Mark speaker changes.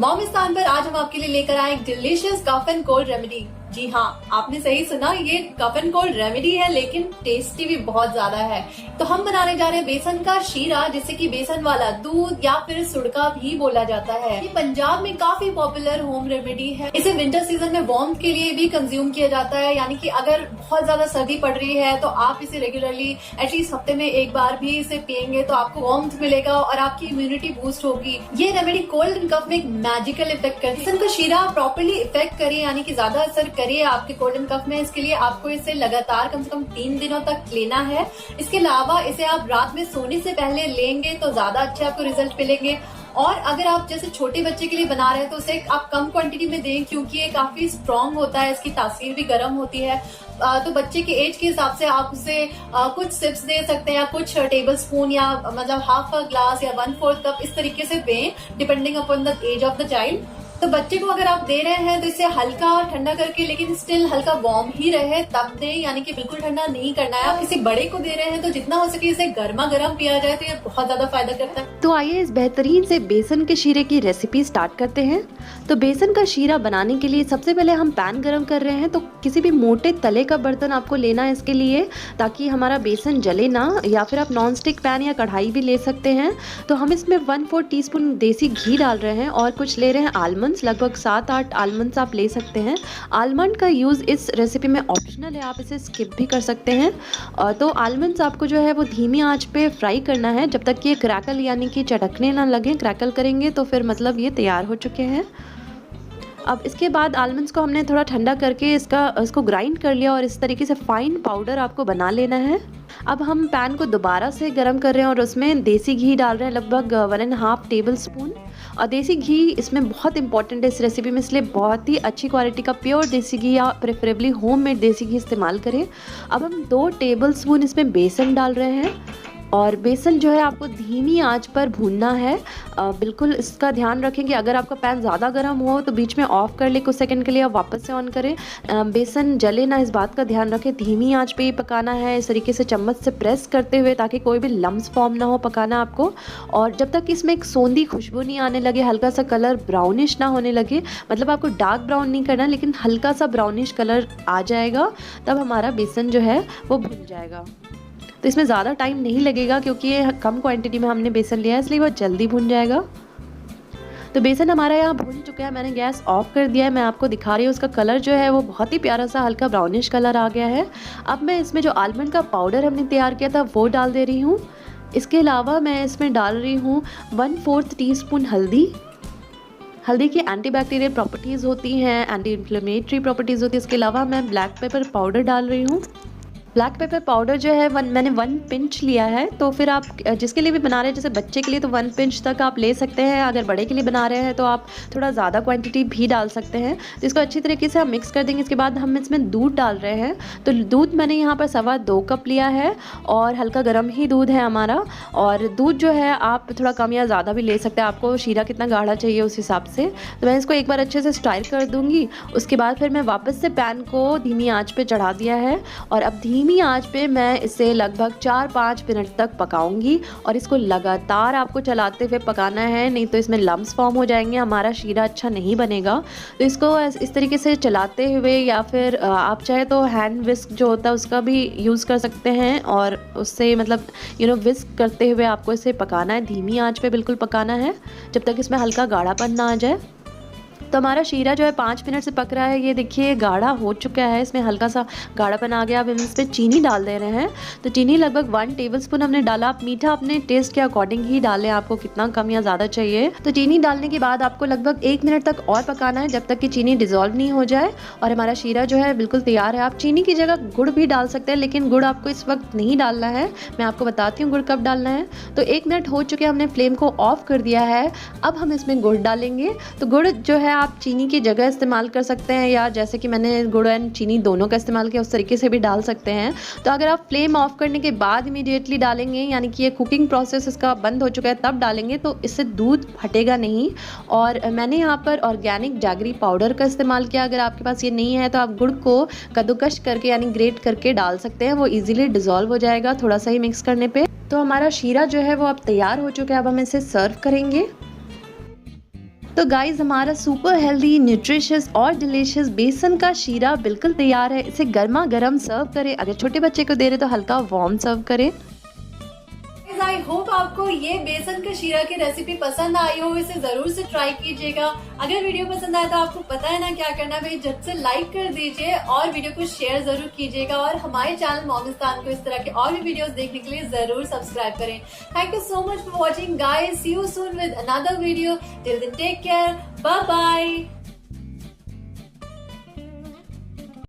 Speaker 1: Mom स्थान पर आज हम आपके लिए लेकर आए एक delicious cough and cold remedy. जी हाँ, आपने सही सुना, ये कफ एंड कोल्ड रेमेडी है लेकिन टेस्टी भी बहुत ज्यादा है। तो हम बनाने जा रहे हैं बेसन का शीरा, जिसे कि बेसन वाला दूध या फिर सुड़का भी बोला जाता है। ये पंजाब में काफी पॉपुलर होम रेमेडी है। इसे विंटर सीजन में वार्मथ के लिए भी कंज्यूम किया जाता है, यानी कि अगर बहुत ज्यादा सर्दी पड़ रही है तो आप इसे रेगुलरली एटलीस्ट हफ्ते में एक बार भी इसे पियेंगे तो आपको वार्मथ मिलेगा और आपकी इम्यूनिटी बूस्ट होगी। ये रेमेडी कोल्ड एंड कफ में एक मैजिकल इफेक्ट करती है। बेसन का शीरा प्रॉपरली इफेक्ट करे, यानी कि ज्यादा असर करिए आपके कोल्ड एंड कफ में। इसके लिए आपको इसे लगातार कम से कम 3 दिनों तक लेना है। इसके अलावा इसे आप रात में सोने से पहले लेंगे तो ज्यादा अच्छे आपको रिजल्ट मिलेंगे। और अगर आप जैसे छोटे बच्चे के लिए बना रहे हैं तो उसे आप कम क्वांटिटी में दें, क्योंकि ये काफी स्ट्रांग होता है, इसकी तासीर भी गर्म होती है। तो बच्चे के एज के हिसाब से आप उसे कुछ सिप्स दे सकते हैं, या कुछ टेबल स्पून या मतलब हाफ अ ग्लास या 1/4 कप इस तरीके से दें, depending upon the age of the child. तो बच्चे को अगर आप दे रहे हैं तो इसे हल्का ठंडा करके, लेकिन स्टिल हल्का वार्म ही रहे तब दें, यानी कि बिल्कुल ठंडा नहीं करना है। आप किसी बड़े को दे रहे हैं तो जितना हो सके इसे गर्मा गर्म पिया जाए तो ये बहुत ज्यादा फायदा करता है।
Speaker 2: तो आइए इस बेहतरीन से बेसन के शीरे की रेसिपी स्टार्ट करते हैं। तो बेसन का शीरा बनाने के लिए सबसे पहले हम पैन गरम कर रहे हैं। तो किसी भी मोटे तले का बर्तन आपको लेना है इसके लिए, ताकि हमारा बेसन जले ना, या फिर आप नॉन स्टिक पैन या कढ़ाई भी ले सकते हैं। तो हम इसमें 1/4 टीस्पून देसी घी डाल रहे हैं और कुछ ले रहे हैं आलमंड, लगभग 7-8 आलमंड्स आप ले सकते हैं। आलमंड का यूज़ इस रेसिपी में ऑप्शनल है, आप इसे स्किप भी कर सकते हैं। तो आलमंड्स आपको जो है वो धीमी आंच पे फ्राई करना है जब तक कि ये क्रैकल यानी कि चटकने ना लगे। क्रैकल करेंगे तो फिर मतलब ये तैयार हो चुके हैं। अब इसके बाद आलमंड्स को हमने थोड़ा ठंडा करके इसको ग्राइंड कर लिया और इस तरीके से फाइन पाउडर आपको बना लेना है। अब हम पैन को दोबारा से गरम कर रहे हैं और उसमें देसी घी डाल रहे हैं, लगभग 1.5 टेबल स्पून। और देसी घी इसमें बहुत इंपॉर्टेंट है इस रेसिपी में, इसलिए बहुत ही अच्छी क्वालिटी का प्योर देसी घी या प्रेफरेबली होममेड देसी घी इस्तेमाल करें। अब हम 2 टेबल स्पून इसमें बेसन डाल रहे हैं और बेसन जो है आपको धीमी आंच पर भूनना है। बिल्कुल इसका ध्यान रखें कि अगर आपका पैन ज़्यादा गर्म हो तो बीच में ऑफ कर ले कुछ सेकंड के लिए और वापस से ऑन करें। बेसन जले ना, इस बात का ध्यान रखें। धीमी आंच पे ही पकाना है, इस तरीके से चम्मच से प्रेस करते हुए, ताकि कोई भी लम्स फॉर्म ना हो पकाना आपको। और जब तक इसमें एक सोंधी खुशबू नहीं आने लगे, हल्का सा कलर ब्राउनिश ना होने लगे, मतलब आपको डार्क ब्राउन नहीं करना लेकिन हल्का सा ब्राउनिश कलर आ जाएगा, तब हमारा बेसन जो है वो भुन जाएगा। तो इसमें ज़्यादा टाइम नहीं लगेगा क्योंकि ये कम क्वांटिटी में हमने बेसन लिया है, इसलिए वो जल्दी भुन जाएगा। तो बेसन हमारा यहाँ भुन चुका है, मैंने गैस ऑफ कर दिया है। मैं आपको दिखा रही हूँ, उसका कलर जो है वो बहुत ही प्यारा सा हल्का ब्राउनिश कलर आ गया है। अब मैं इसमें जो आलमंड का पाउडर हमने तैयार किया था वो डाल दे रही हूँ। इसके अलावा मैं इसमें डाल रही हूँ 1/4 टीस्पून हल्दी। हल्दी की एंटीबैक्टीरियल प्रॉपर्टीज़ होती हैं, एंटी इन्फ्लेमेटरी प्रॉपर्टीज़ होती है। इसके अलावा मैं ब्लैक पेपर पाउडर डाल रही हूँ। ब्लैक पेपर पाउडर जो है मैंने 1 पिंच लिया है। तो फिर आप जिसके लिए भी बना रहे हैं, जैसे बच्चे के लिए तो 1 पिंच तक आप ले सकते हैं, अगर बड़े के लिए बना रहे हैं तो आप थोड़ा ज़्यादा क्वांटिटी भी डाल सकते हैं। तो इसको अच्छी तरीके से हम मिक्स कर देंगे। इसके बाद हम इसमें दूध डाल रहे हैं। तो दूध मैंने यहाँ पर 2.25 कप लिया है और हल्का गर्म ही दूध है हमारा। और दूध जो है आप थोड़ा कम या ज़्यादा भी ले सकते हैं, आपको शीरा कितना गाढ़ा चाहिए उस हिसाब से। तो मैं इसको एक बार अच्छे से स्टाइर कर दूँगी। उसके बाद फिर मैं वापस से पैन को धीमी आँच पर चढ़ा दिया है और अब धीमी आंच पे मैं इसे लगभग 4-5 मिनट तक पकाऊंगी। और इसको लगातार आपको चलाते हुए पकाना है, नहीं तो इसमें लम्स फॉर्म हो जाएंगे, हमारा शीरा अच्छा नहीं बनेगा। तो इसको इस तरीके से चलाते हुए, या फिर आप चाहे तो हैंड विस्क जो होता है उसका भी यूज़ कर सकते हैं, और उससे मतलब विस्क करते हुए आपको इसे पकाना है। धीमी आंच पे बिल्कुल पकाना है जब तक इसमें हल्का गाढ़ापन ना आ जाए। तो हमारा शीरा जो है 5 मिनट से पक रहा है। ये देखिए गाढ़ा हो चुका है, इसमें हल्का सा गाढ़ापन आ गया। अब हम इस पर चीनी डाल दे रहे हैं। तो चीनी लगभग 1 टेबलस्पून हमने डाला। आप मीठा अपने टेस्ट के अकॉर्डिंग ही डालें, आपको कितना कम या ज़्यादा चाहिए। तो चीनी डालने के बाद आपको लगभग 1 मिनट तक और पकाना है, जब तक कि चीनी डिज़ोल्व नहीं हो जाए। और हमारा शीरा जो है बिल्कुल तैयार है। आप चीनी की जगह गुड़ भी डाल सकते हैं, लेकिन गुड़ आपको इस वक्त नहीं डालना है। मैं आपको बताती हूँ गुड़ कब डालना है। तो 1 मिनट हो चुके, हमने फ्लेम को ऑफ कर दिया है। अब हम इसमें गुड़ डालेंगे। तो गुड़ जो है आप चीनी की जगह इस्तेमाल कर सकते हैं, या जैसे कि मैंने गुड़ एंड चीनी दोनों का इस्तेमाल किया उस तरीके से भी डाल सकते हैं। तो अगर आप फ्लेम ऑफ करने के बाद इमीडिएटली डालेंगे, यानी कि ये कुकिंग प्रोसेस इसका बंद हो चुका है तब डालेंगे, तो इससे दूध फटेगा नहीं। और मैंने यहाँ पर ऑर्गेनिक जैगरी पाउडर का इस्तेमाल किया। अगर आपके पास ये नहीं है तो आप गुड़ को कद्दूकश करके यानी ग्रेट करके डाल सकते हैं, वो ईजिली डिज़ोल्व हो जाएगा थोड़ा सा ही मिक्स करने पर। तो हमारा शीरा जो है वो अब तैयार हो चुका है। अब हम इसे सर्व करेंगे। तो गाइज हमारा सुपर हेल्दी, न्यूट्रिशियस और डिलीशियस बेसन का शीरा बिल्कुल तैयार है। इसे गर्मा गर्म सर्व करें। अगर छोटे बच्चे को दे रहे तो हल्का वार्म सर्व करें।
Speaker 1: आई होप आपको ये बेसन का शीरा की रेसिपी पसंद आई हो। इसे जरूर से ट्राई कीजिएगा। अगर वीडियो पसंद आया तो आपको पता है ना क्या करना है, झट से लाइक कर दीजिए और वीडियो को शेयर जरूर कीजिएगा। और हमारे चैनल मॉमिस्तान को इस तरह के और भी वीडियोस देखने के लिए जरूर सब्सक्राइब करें। Thank you so much for watching guys. See you soon with another video. Till then take care, bye bye.